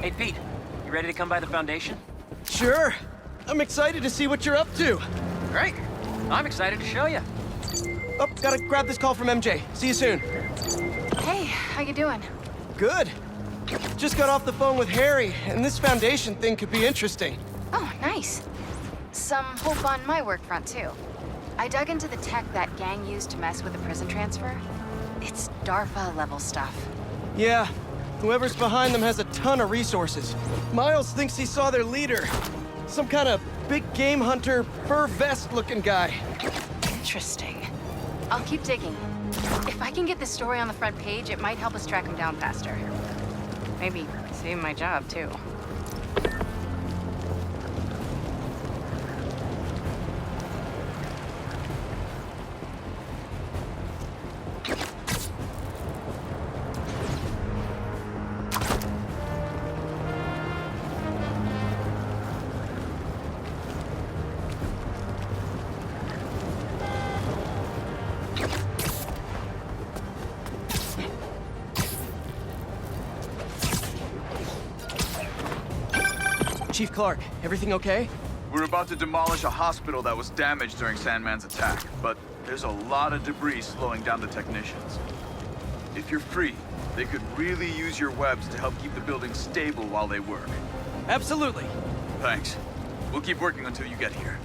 Hey, Pete. You ready to come by the Foundation? Sure. I'm excited to see what you're up to. Great. I'm excited to show you. Oh, gotta grab this call from MJ. See you soon. Hey, how you doing? Good. Just got off the phone with Harry, and this Foundation thing could be interesting. Oh, nice. Some hope on my work front, too. I dug into the tech that gang used to mess with the prison transfer. It's DARPA-level stuff. Yeah, whoever's behind them has a ton of resources. Miles thinks he saw their leader. Some kind of big game hunter, fur vest-looking guy. Interesting. I'll keep digging. If I can get this story on the front page, it might help us track him down faster. Maybe save my job, too. Chief Clark, everything okay? We're about to demolish a hospital that was damaged during Sandman's attack, but there's a lot of debris slowing down the technicians. If you're free, they could really use your webs to help keep the building stable while they work. Absolutely. Thanks. We'll keep working until you get here.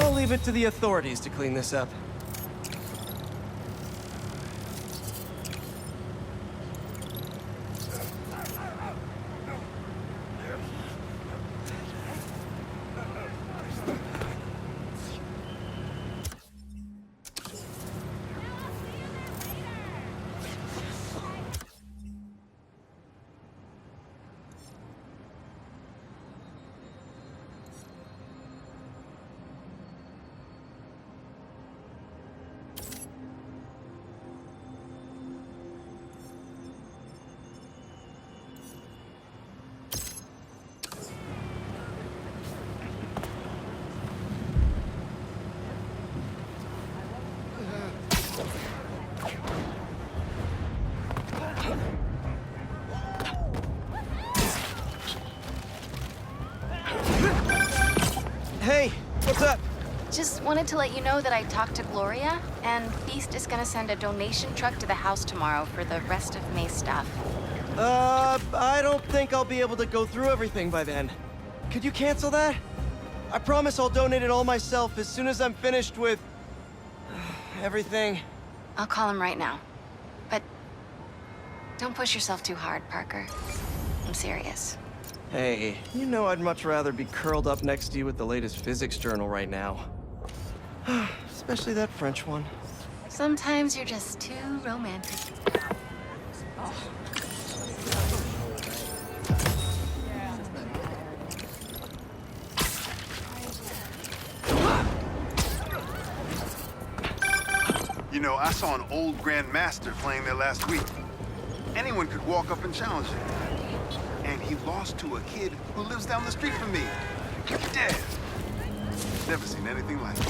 I'll leave it to the authorities to clean this up. Hey, what's up? Just wanted to let you know that I talked to Gloria, and Feast is gonna send a donation truck to the house tomorrow for the rest of May's stuff. I don't think I'll be able to go through everything by then. Could you cancel that? I promise I'll donate it all myself as soon as I'm finished with... everything. I'll call him right now. But don't push yourself too hard, Parker. I'm serious. Hey, you know I'd much rather be curled up next to you with the latest physics journal right now. Especially that French one. Sometimes you're just too romantic. You know, I saw an old Grand Master playing there last week. Anyone could walk up and challenge him. And he lost to a kid who lives down the street from me. Dead. Never seen anything like it.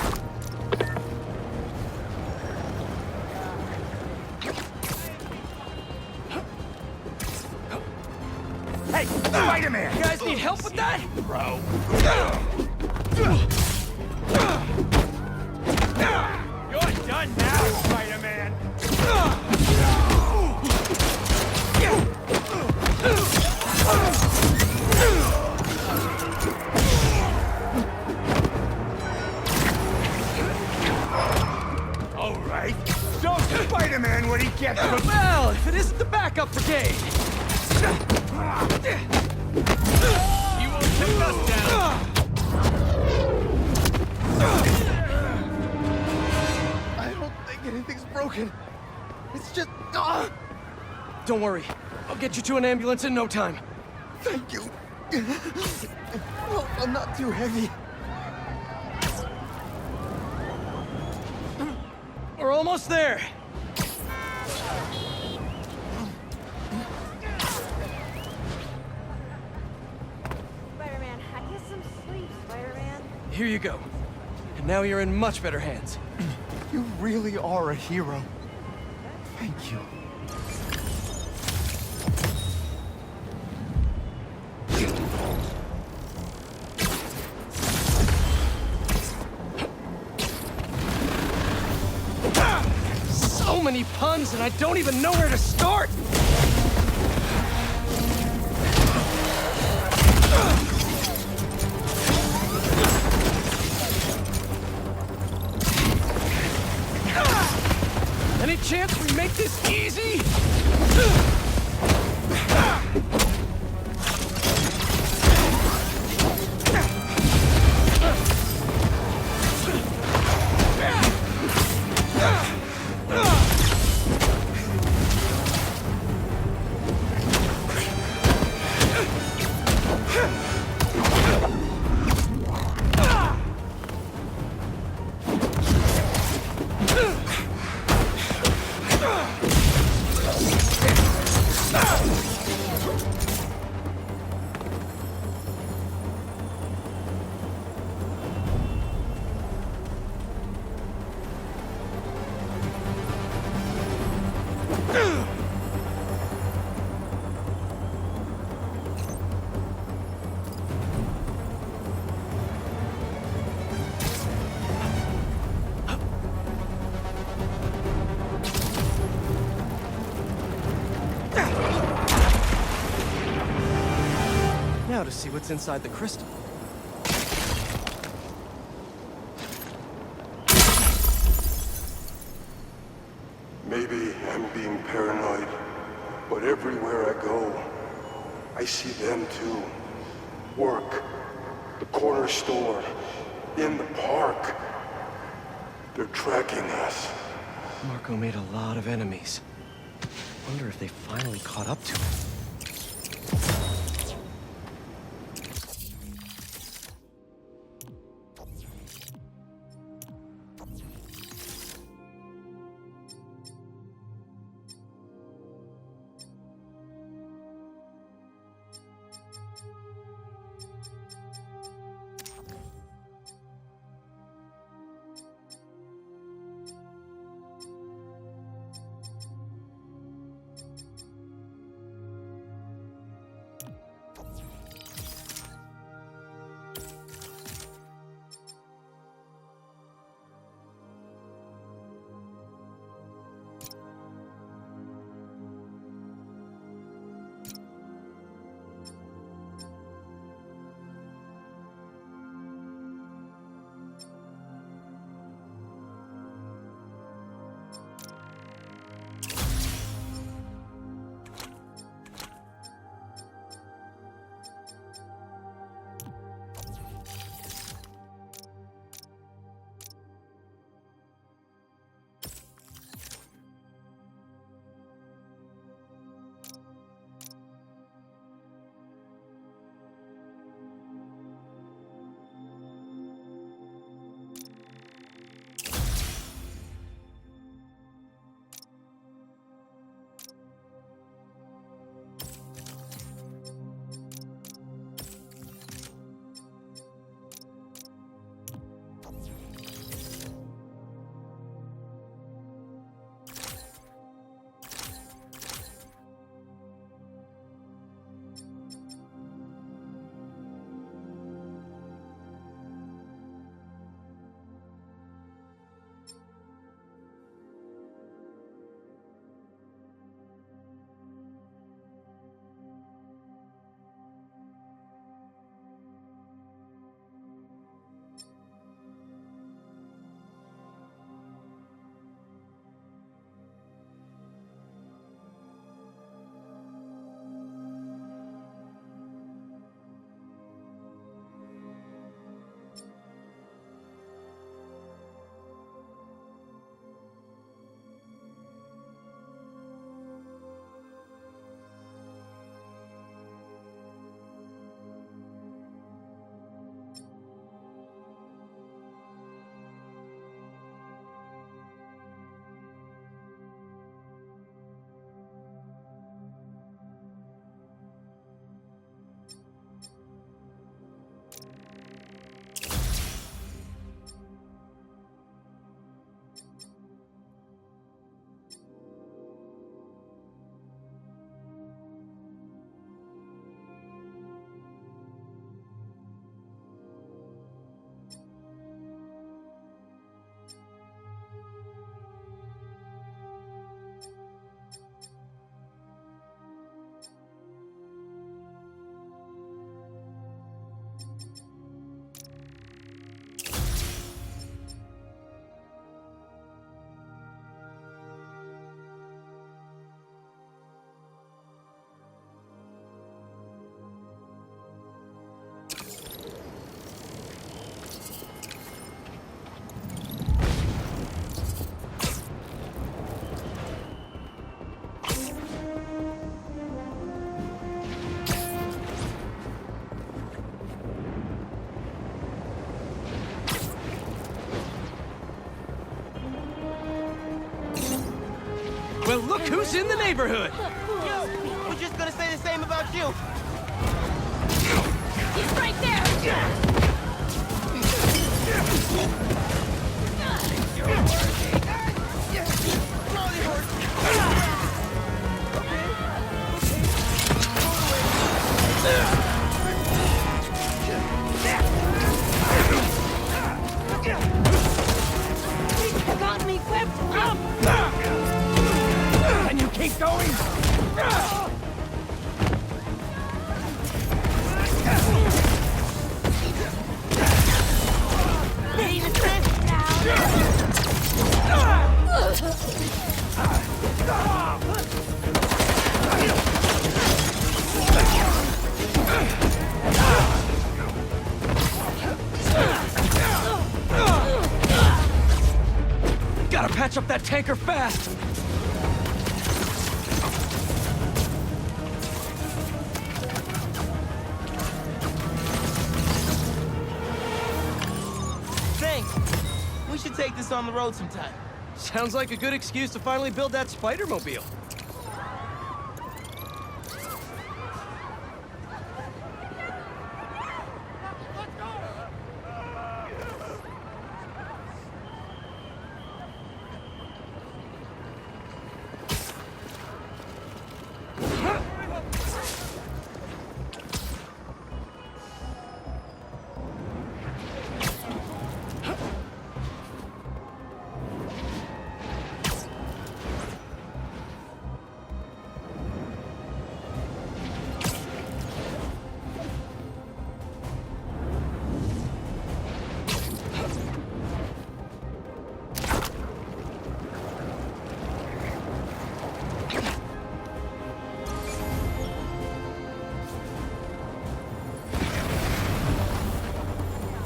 Hey, Spider-Man! You guys need help with that? Bro. You're done now, Spider-Man! All right. Show Spider-Man what he gets for... Well, if it isn't the backup brigade! He will take us down! I broken. It's just... ah! Don't worry. I'll get you to an ambulance in no time. Thank you. Well, I'm not too heavy. We're almost there. Spider-Man, I get some sleep, Spider-Man. Here you go. And now you're in much better hands. You really are a hero. Thank you. So many puns, and I don't even know where to start! Any chance we make this easy? Now to see what's inside the crystal. Maybe I'm being paranoid, but everywhere I go, I see them too. Work, the corner store, in the park. They're tracking us. Marco made a lot of enemies. Wonder if they finally caught up to him. Well, look who's in the neighborhood! We're just gonna say the same about you. He's right there! Got me whipped up! Can you keep going? Gotta patch up that tanker fast! Thanks. We should take this on the road sometime. Sounds like a good excuse to finally build that Spider-Mobile.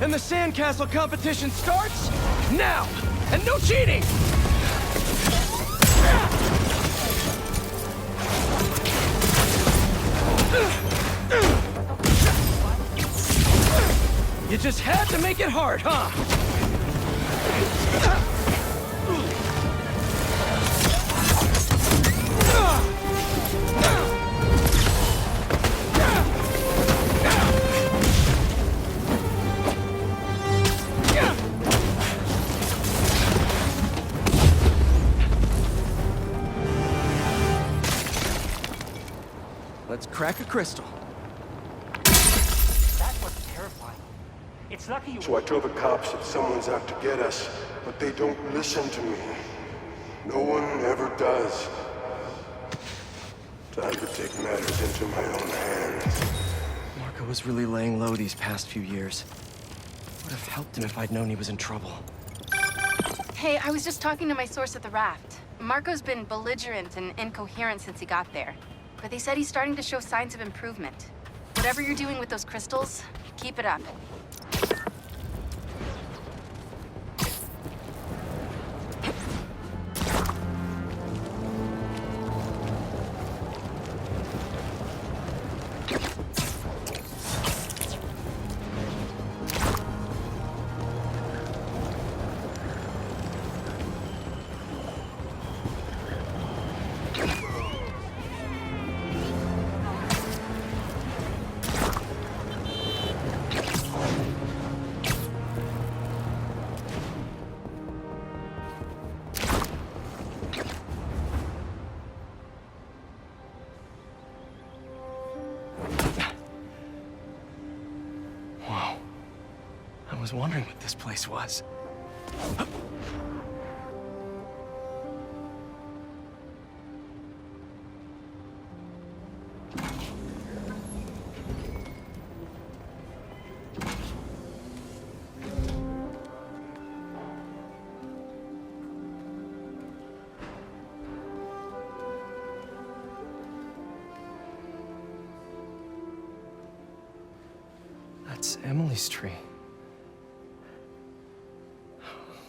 And the sandcastle competition starts now! And no cheating! You just had to make it hard, huh? Let's crack a crystal. That was terrifying. It's lucky you... So I tell the cops that someone's out to get us, but they don't listen to me. No one ever does. Time to take matters into my own hands. Marco was really laying low these past few years. Would have helped him if I'd known he was in trouble. Hey, I was just talking to my source at the raft. Marco's been belligerent and incoherent since he got there. But they said he's starting to show signs of improvement. Whatever you're doing with those crystals, keep it up. I was wondering what this place was. That's Emily's tree.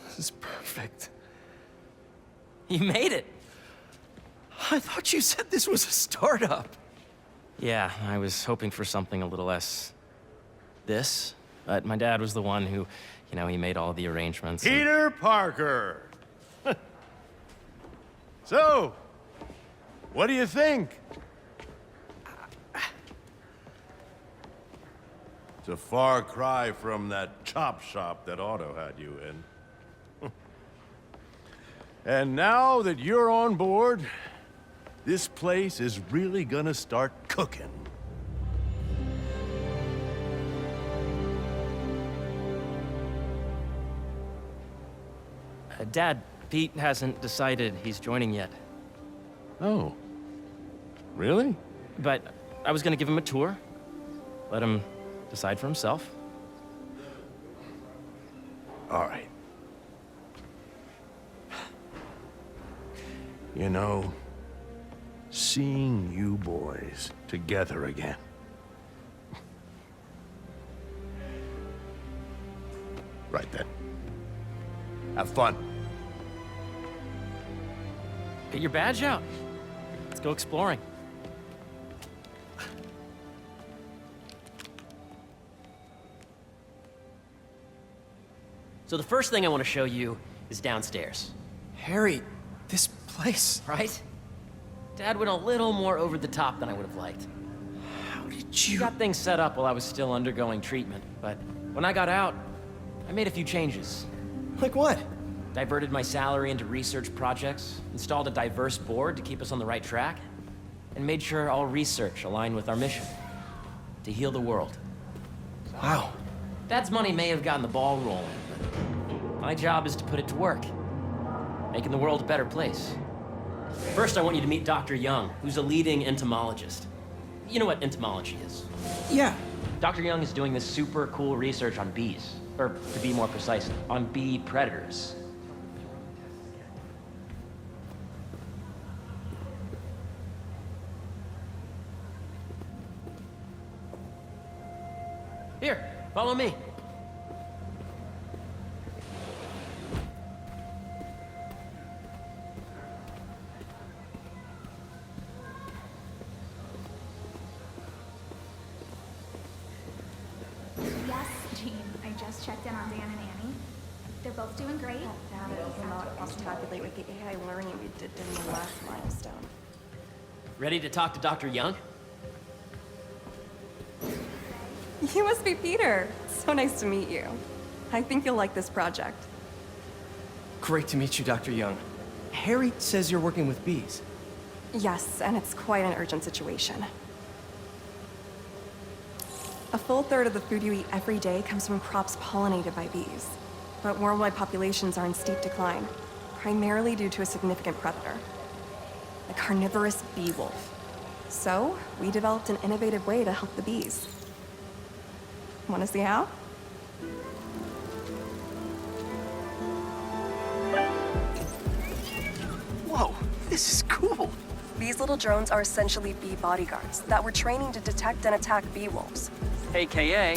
This is perfect. You made it. I thought you said this was a startup. Yeah, I was hoping for something a little less... this. But my dad was the one who, he made all the arrangements. Peter Parker! So, What do you think? It's a far cry from that chop shop that Otto had you in. And now that you're on board, this place is really gonna start cooking. Dad, Pete hasn't decided he's joining yet. Oh. Really? But I was gonna give him a tour. Let him decide for himself. All right. You know, seeing you boys together again. Right then. Have fun. Get your badge out. Let's go exploring. So the first thing I want to show you is downstairs. Harry, this place. Right? Dad went a little more over the top than I would have liked. How did We you... got things set up while I was still undergoing treatment, but when I got out, I made a few changes. Like what? Diverted my salary into research projects, installed a diverse board to keep us on the right track, and made sure all research aligned with our mission, to heal the world. Wow. Dad's money may have gotten the ball rolling, but my job is to put it to work, making the world a better place. First, I want you to meet Dr. Young, who's a leading entomologist. You know what entomology is? Yeah. Dr. Young is doing this super cool research on bees, or to be more precise, on bee predators. Here, follow me. Yes, Jean. I just checked in on Dan and Annie. They're both doing great. I'll tabulate with the AI learning we did in the last milestone. Ready to talk to Dr. Young? You must be Peter. So nice to meet you. I think you'll like this project. Great to meet you, Dr. Young. Harry says you're working with bees. Yes, and it's quite an urgent situation. A full third of the food you eat every day comes from crops pollinated by bees. But worldwide populations are in steep decline, primarily due to a significant predator, the carnivorous bee wolf. So, we developed an innovative way to help the bees. Want to see how? Whoa, this is cool. These little drones are essentially bee bodyguards that we're training to detect and attack bee wolves. AKA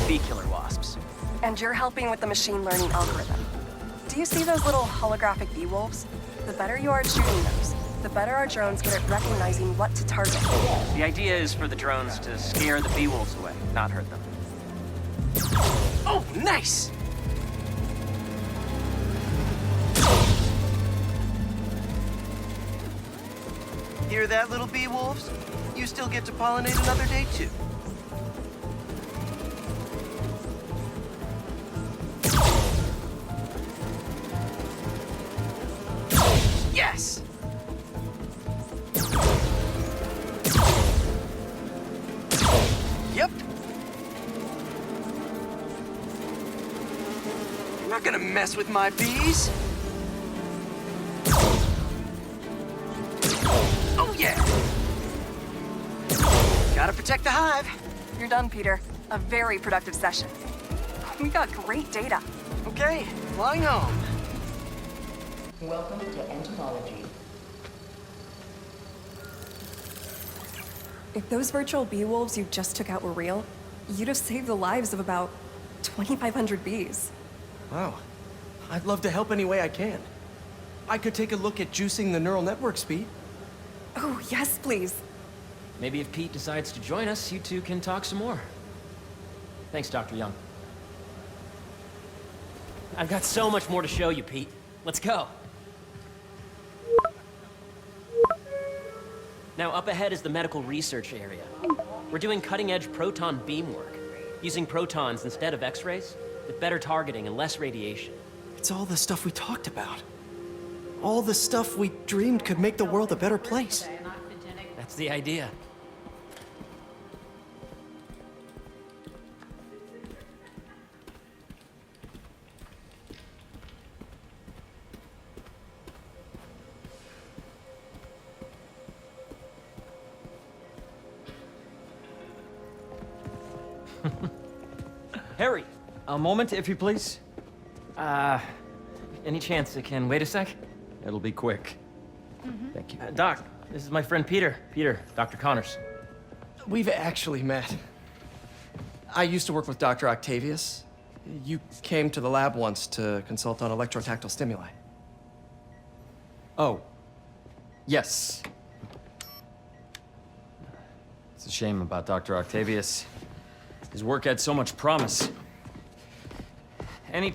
bee killer wasps. And you're helping with the machine learning algorithm. Do you see those little holographic bee wolves? The better you are at shooting those, the better our drones get at recognizing what to target. The idea is for the drones to scare the bee wolves away, not hurt them. Oh, nice! Hear that, little bee wolves? You still get to pollinate another day, too. Yes! Yep. You're not gonna mess with my bees. Oh, yeah! Gotta protect the hive. You're done, Peter. A very productive session. We got great data. Okay, flying home. Welcome to entomology. If those virtual bee wolves you just took out were real, you'd have saved the lives of about 2,500 bees. Wow. I'd love to help any way I can. I could take a look at juicing the neural network speed. Oh, yes, please. Maybe if Pete decides to join us, you two can talk some more. Thanks, Dr. Young. I've got so much more to show you, Pete. Let's go. Now, up ahead is the medical research area. We're doing cutting-edge proton beam work, using protons instead of X-rays, with better targeting and less radiation. It's all the stuff we talked about. All the stuff we dreamed could make the world a better place. That's the idea. Harry! A moment, if you please. Any chance it can wait a sec? It'll be quick. Thank you. Doc, this is my friend Peter. Peter, Dr. Connors. We've actually met. I used to work with Dr. Octavius. You came to the lab once to consult on electrotactile stimuli. Oh. Yes. It's a shame about Dr. Octavius. His work had so much promise. Any...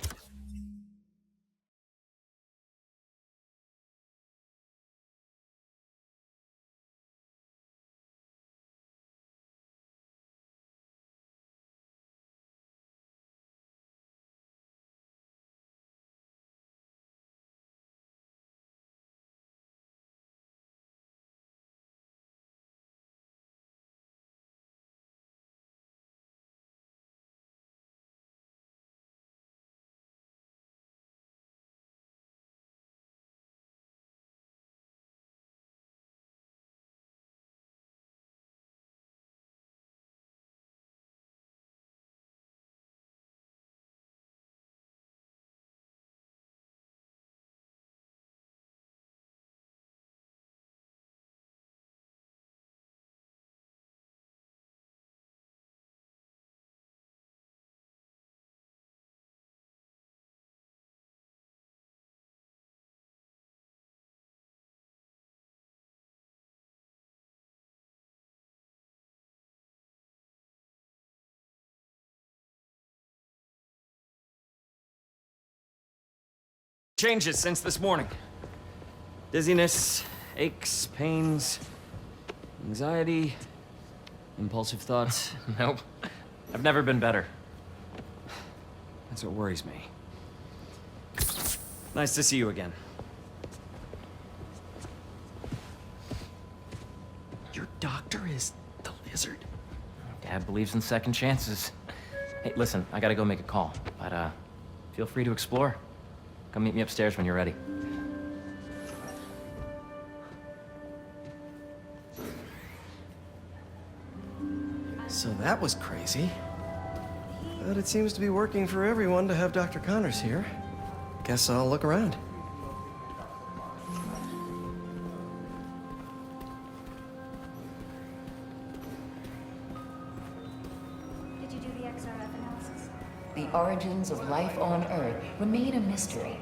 changes since this morning. Dizziness, aches, pains, anxiety, impulsive thoughts. Nope. I've never been better. That's what worries me. Nice to see you again. Your doctor is the lizard? Dad believes in second chances. Hey, listen, I gotta go make a call, but feel free to explore. Come meet me upstairs when you're ready. So that was crazy. But it seems to be working for everyone to have Dr. Connors here. Guess I'll look around. Did you do the XRF analysis? The origins of life on Earth remain a mystery.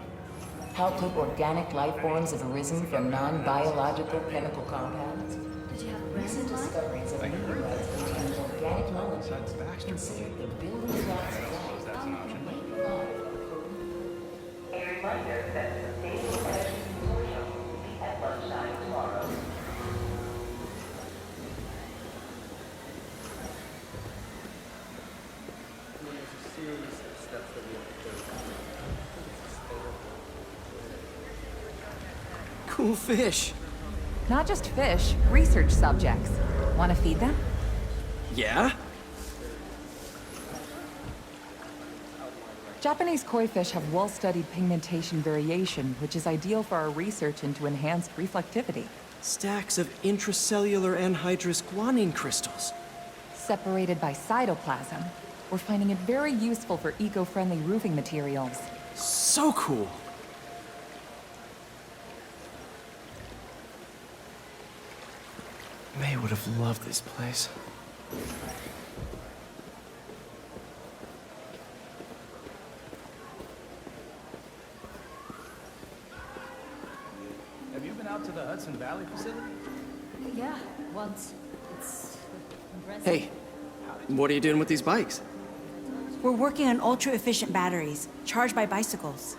How could organic life forms have arisen from non-biological chemical compounds? Did you have Recent discoveries of meteorites containing organic molecules considered the building blocks of life. Maybe not. A reminder that the Sustainable Energy Consortium will be at lunchtime tomorrow. Cool fish. Not just fish, research subjects. Want to feed them? Yeah? Japanese koi fish have well-studied pigmentation variation, which is ideal for our research into enhanced reflectivity. Stacks of intracellular anhydrous guanine crystals. Separated by cytoplasm, we're finding it very useful for eco-friendly roofing materials. So cool. May would have loved this place. Have you been out to the Hudson Valley facility? Yeah, once. It's impressive. Hey, what are you doing with these bikes? We're working on ultra-efficient batteries, charged by bicycles.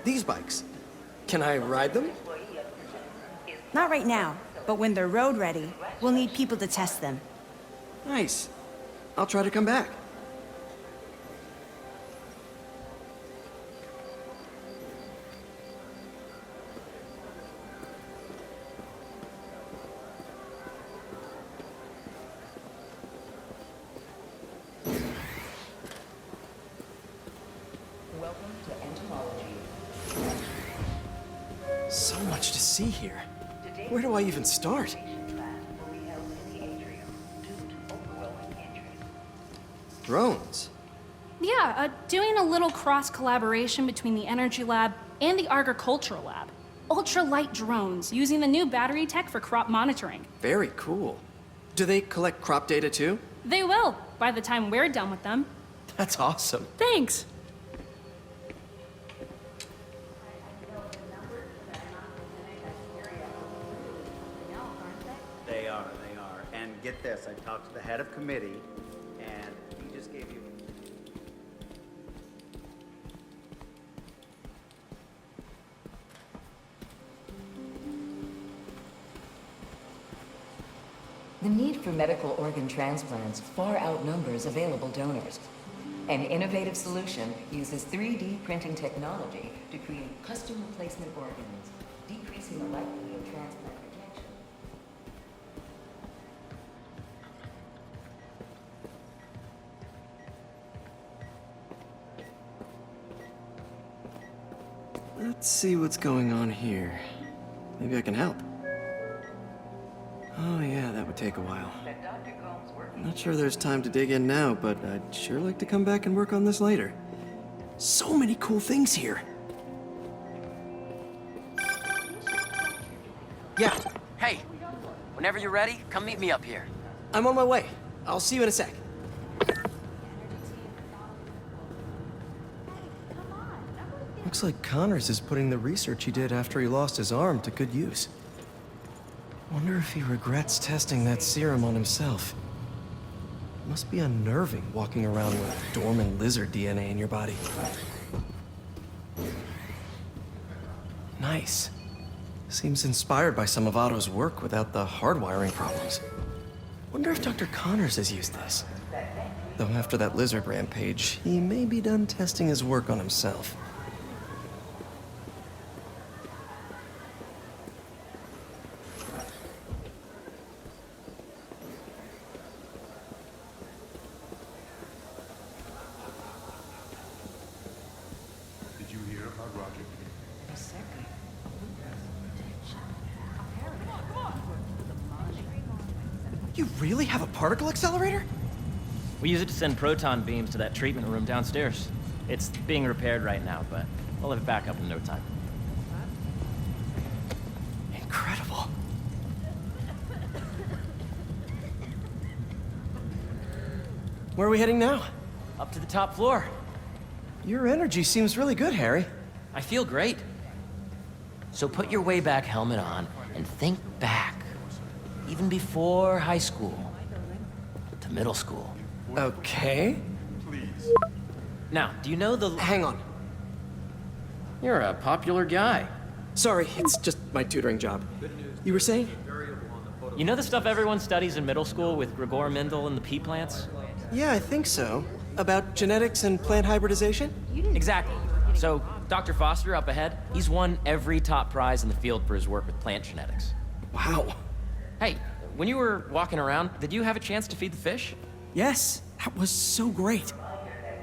These bikes? Can I ride them? Not right now. But when they're road ready, we'll need people to test them. Nice. I'll try to come back. Welcome to entomology. So much to see here. Where do I even start? Drones? Yeah, doing a little cross-collaboration between the Energy Lab and the Agricultural Lab. Ultralight drones, using the new battery tech for crop monitoring. Very cool. Do they collect crop data too? They will, by the time we're done with them. That's awesome. Thanks. They are. And get this, I talked to the head of committee, and he just gave you... The need for medical organ transplants far outnumbers available donors. An innovative solution uses 3D printing technology to create custom replacement organs, decreasing the likelihood of transplant rejection. Let's see what's going on here. Maybe I can help. Oh yeah, that would take a while. Not sure there's time to dig in now, but I'd sure like to come back and work on this later. So many cool things here. Yeah. Hey, whenever you're ready, come meet me up here. I'm on my way. I'll see you in a sec. Looks like Connors is putting the research he did after he lost his arm to good use. Wonder if he regrets testing that serum on himself. Must be unnerving walking around with dormant lizard DNA in your body. Nice. Seems inspired by some of Otto's work without the hardwiring problems. Wonder if Dr. Connors has used this. Though after that lizard rampage, he may be done testing his work on himself. Did you hear about Roger? You really have a particle accelerator? We use it to send proton beams to that treatment room downstairs. It's being repaired right now, but we'll have it back up in no time. Incredible. Where are we heading now? Up to the top floor. Your energy seems really good, Harry. I feel great. So put your Wayback helmet on and think back. Even before high school. To middle school. Okay. Please. Now, do you know the... Hang on. You're a popular guy. Sorry, it's just my tutoring job. You were saying? You know the stuff everyone studies in middle school with Gregor Mendel and the pea plants? Yeah, I think so. About genetics and plant hybridization? Exactly. So, Dr. Foster up ahead, he's won every top prize in the field for his work with plant genetics. Wow. Hey, when you were walking around, did you have a chance to feed the fish? Yes, that was so great.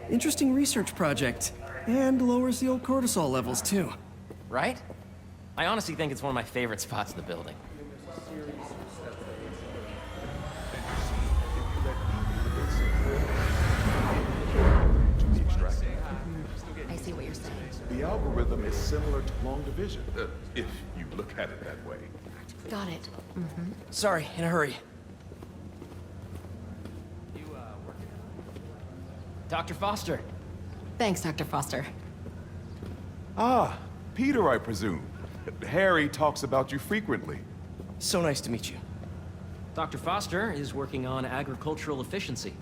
Interesting research project. And lowers the old cortisol levels, too. Right? I honestly think it's one of my favorite spots in the building. I see what you're saying. The algorithm is similar to long division, if you look at it that way. Got it. Sorry, in a hurry. Dr. Foster. Thanks, Dr. Foster. Ah, Peter, I presume. Harry talks about you frequently. So nice to meet you. Dr. Foster is working on agricultural efficiency.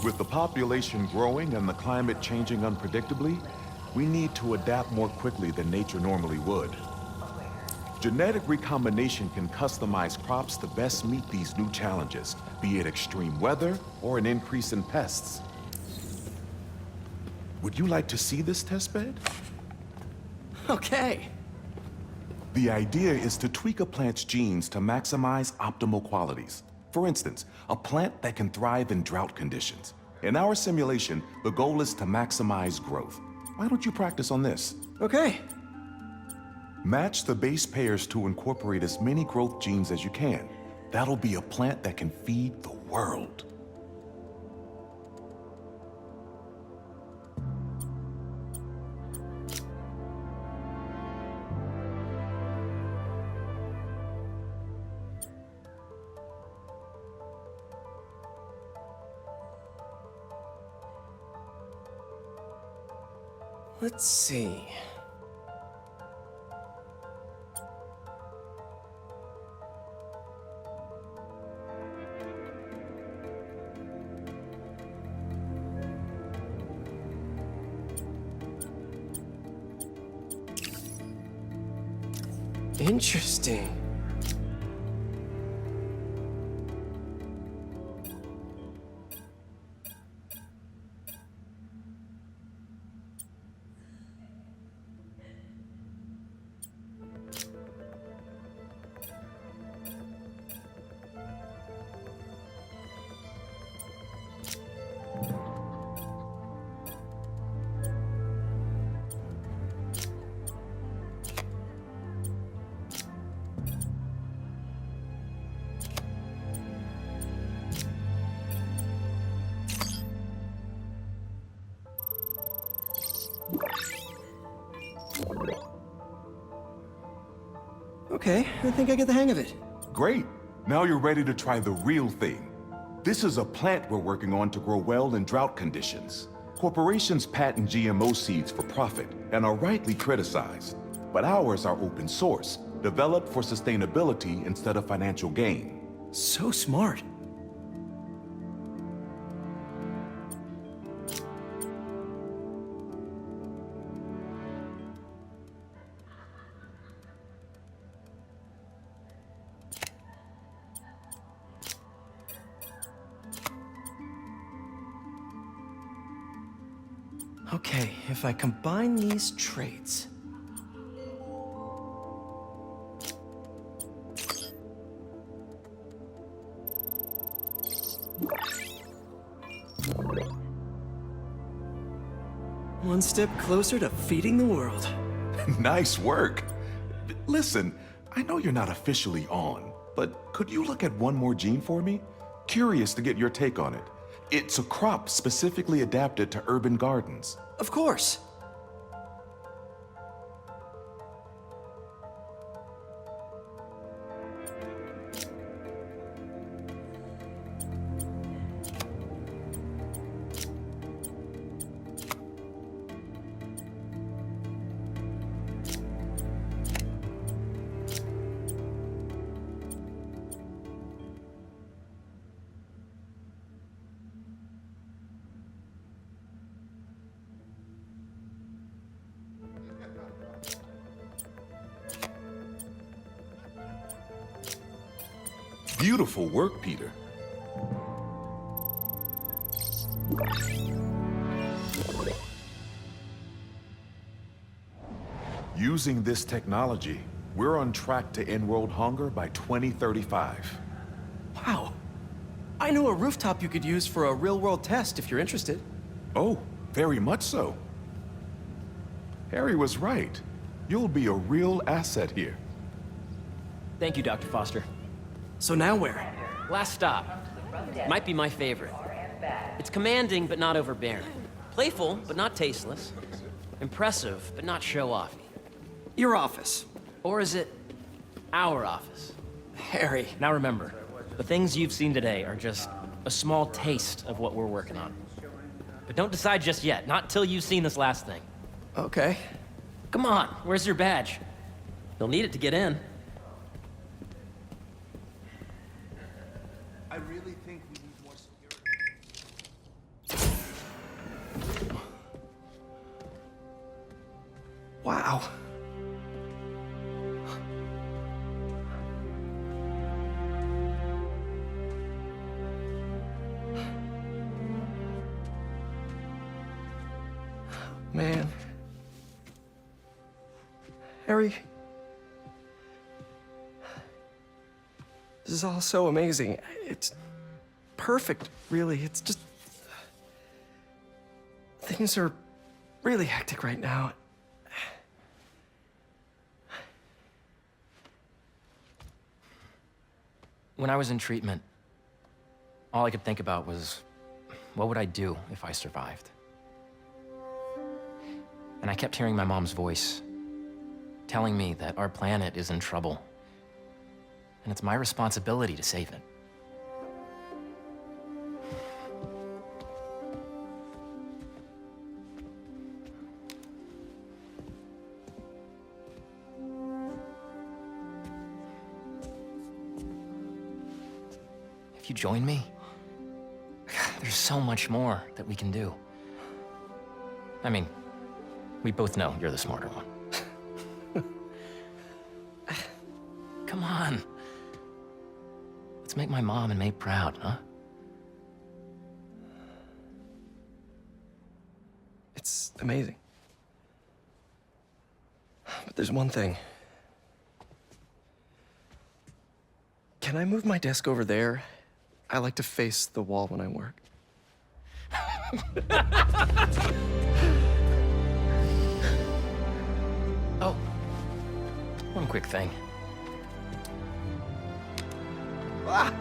With the population growing and the climate changing unpredictably, we need to adapt more quickly than nature normally would. Genetic recombination can customize crops to best meet these new challenges, be it extreme weather or an increase in pests. Would you like to see this testbed? Okay. The idea is to tweak a plant's genes to maximize optimal qualities. For instance, a plant that can thrive in drought conditions. In our simulation, the goal is to maximize growth. Why don't you practice on this? Okay. Match the base pairs to incorporate as many growth genes as you can. That'll be a plant that can feed the world. Let's see. Interesting. Okay, I think I get the hang of it. Great. Now you're ready to try the real thing. This is a plant we're working on to grow well in drought conditions. Corporations patent GMO seeds for profit and are rightly criticized. But ours are open source, developed for sustainability instead of financial gain. So smart. Okay, if I combine these traits... One step closer to feeding the world. Nice work. Listen, I know you're not officially on, but could you look at one more gene for me? Curious to get your take on it. It's a crop specifically adapted to urban gardens. Of course. Beautiful work, Peter. Using this technology, we're on track to end world hunger by 2035. Wow. I know a rooftop you could use for a real-world test if you're interested. Oh, very much so. Harry was right. You'll be a real asset here. Thank you, Dr. Foster. So now where? Last stop. Might be my favorite. It's commanding, but not overbearing. Playful, but not tasteless. Impressive, but not show-offy. Your office. Or is it our office? Harry. Now remember, the things you've seen today are just a small taste of what we're working on. But don't decide just yet, not till you've seen this last thing. Okay. Come on, where's your badge? You'll need it to get in. I really think we need more security. Wow. Man. Harry. This is all so amazing. It's perfect, really. It's just... Things are really hectic right now. When I was in treatment, all I could think about was, what would I do if I survived? And I kept hearing my mom's voice, telling me that our planet is in trouble, and it's my responsibility to save it. If you join me, there's so much more that we can do. I mean, we both know you're the smarter one. Come on. Let's make my mom and May proud, huh? It's amazing. But there's one thing. Can I move my desk over there? I like to face the wall when I work. Oh, one quick thing. Ah!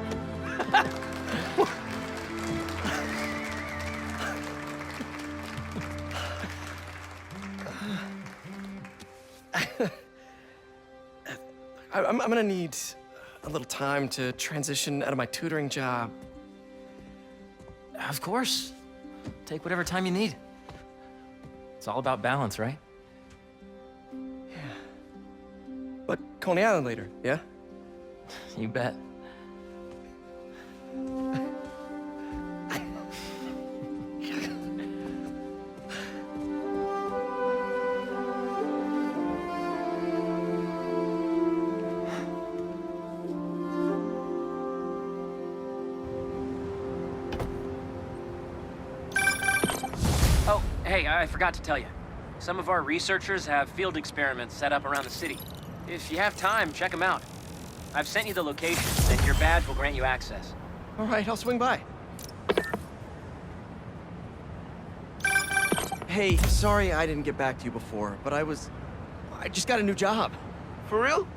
I'm gonna need a little time to transition out of my tutoring job. Of course. Take whatever time you need. It's all about balance, right? But Coney Island later, yeah? You bet. Oh, hey, I forgot to tell you. Some of our researchers have field experiments set up around the city. If you have time, check them out. I've sent you the locations, and your badge will grant you access. All right, I'll swing by. Hey, sorry I didn't get back to you before, but I just got a new job. For real?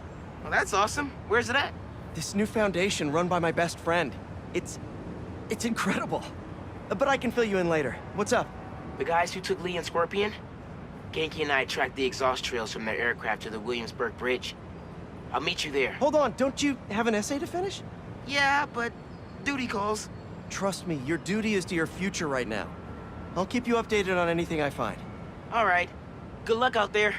Well, that's awesome. Where's it at? This new foundation run by my best friend. It's incredible. But I can fill you in later. What's up? The guys who took Lee and Scorpion? Ganke and I tracked the exhaust trails from their aircraft to the Williamsburg Bridge. I'll meet you there. Hold on, don't you have an essay to finish? Yeah, but duty calls. Trust me, your duty is to your future right now. I'll keep you updated on anything I find. All right. Good luck out there.